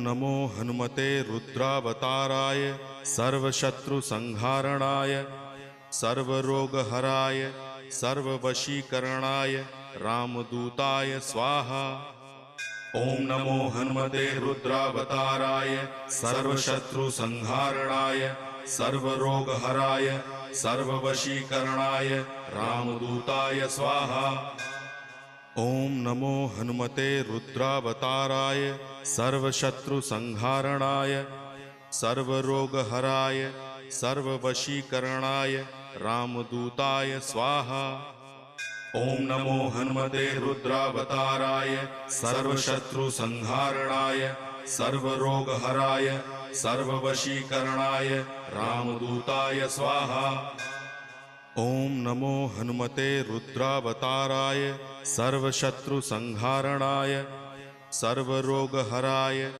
नमो हनुमते रुद्रावताराय सर्वशत्रुसंहारणाय सर्वरोगहराय सर्ववशीकरणाय रामदूताय स्वाहा। ओम नमो हनुमते रुद्रावताराय सर्वशत्रुसंहारणाय सर्वरोगहराय सर्ववशीकरणाय रामदूताय स्वाहा। ओम नमो हनुमते रुद्रावताराय सर्वशत्रुसंहारणाय सर्वरोगहराय सर्ववशीकरणाय रामदूताय स्वाहा। ओम नमो हनुमते रुद्रावताराय सर्वशत्रुसंहारणाय सर्वरोगहराय सर्ववशीकरणाय रामदूताय स्वाहा। ओम नमो हनुमते रुद्रावताराय सर्वशत्रुसंहारणाय सर्वरोगहराय